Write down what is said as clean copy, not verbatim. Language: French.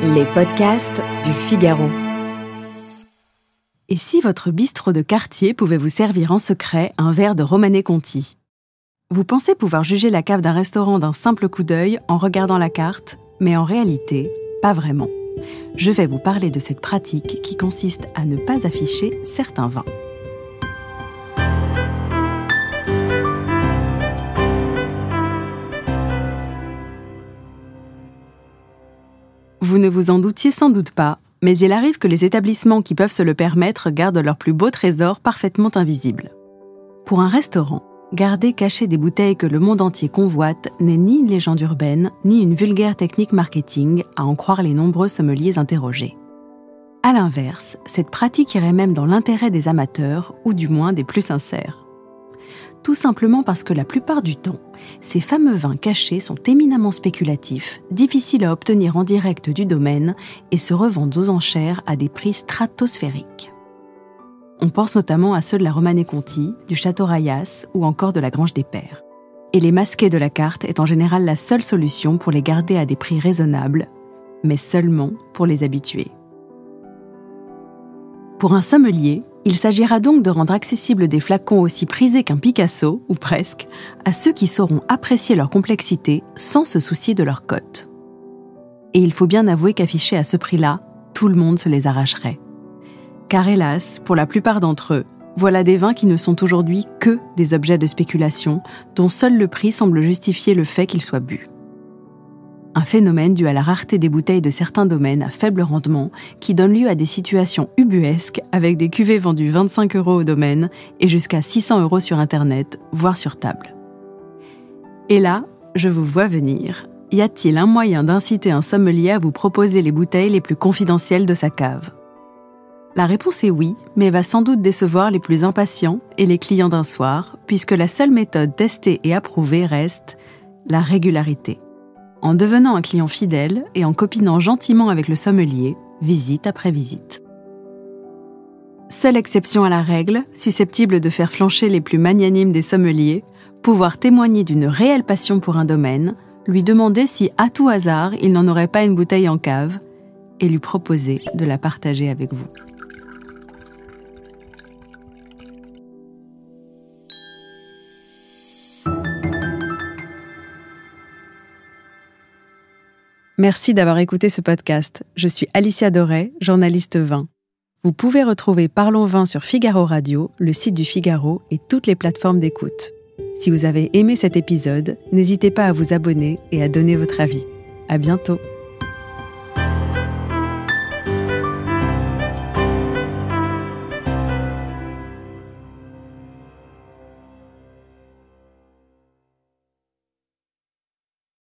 Les podcasts du Figaro. Et si votre bistrot de quartier pouvait vous servir en secret un verre de Romanée Conti ? Vous pensez pouvoir juger la cave d'un restaurant d'un simple coup d'œil en regardant la carte, mais en réalité, pas vraiment. Je vais vous parler de cette pratique qui consiste à ne pas afficher certains vins. Vous ne vous en doutiez sans doute pas, mais il arrive que les établissements qui peuvent se le permettre gardent leurs plus beaux trésors parfaitement invisibles. Pour un restaurant, garder caché des bouteilles que le monde entier convoite n'est ni une légende urbaine, ni une vulgaire technique marketing, à en croire les nombreux sommeliers interrogés. À l'inverse, cette pratique irait même dans l'intérêt des amateurs, ou du moins des plus sincères. Tout simplement parce que la plupart du temps, ces fameux vins cachés sont éminemment spéculatifs, difficiles à obtenir en direct du domaine et se revendent aux enchères à des prix stratosphériques. On pense notamment à ceux de la Romanée Conti, du Château Rayas ou encore de la Grange des Pères. Et les masquer de la carte est en général la seule solution pour les garder à des prix raisonnables, mais seulement pour les habitués. Pour un sommelier, il s'agira donc de rendre accessibles des flacons aussi prisés qu'un Picasso, ou presque, à ceux qui sauront apprécier leur complexité sans se soucier de leur cote. Et il faut bien avouer qu'affichés à ce prix-là, tout le monde se les arracherait. Car hélas, pour la plupart d'entre eux, voilà des vins qui ne sont aujourd'hui que des objets de spéculation, dont seul le prix semble justifier le fait qu'ils soient bu. Un phénomène dû à la rareté des bouteilles de certains domaines à faible rendement qui donne lieu à des situations ubuesques avec des cuvées vendues 25 € au domaine et jusqu'à 600 € sur Internet, voire sur table. Et là, je vous vois venir. Y a-t-il un moyen d'inciter un sommelier à vous proposer les bouteilles les plus confidentielles de sa cave ? La réponse est oui, mais va sans doute décevoir les plus impatients et les clients d'un soir, puisque la seule méthode testée et approuvée reste la régularité. En devenant un client fidèle et en copinant gentiment avec le sommelier, visite après visite. Seule exception à la règle, susceptible de faire flancher les plus magnanimes des sommeliers, pouvoir témoigner d'une réelle passion pour un domaine, lui demander si, à tout hasard, il n'en aurait pas une bouteille en cave, et lui proposer de la partager avec vous. Merci d'avoir écouté ce podcast. Je suis Alicia Doré, journaliste vin. Vous pouvez retrouver Parlons Vin sur Figaro Radio, le site du Figaro et toutes les plateformes d'écoute. Si vous avez aimé cet épisode, n'hésitez pas à vous abonner et à donner votre avis. À bientôt.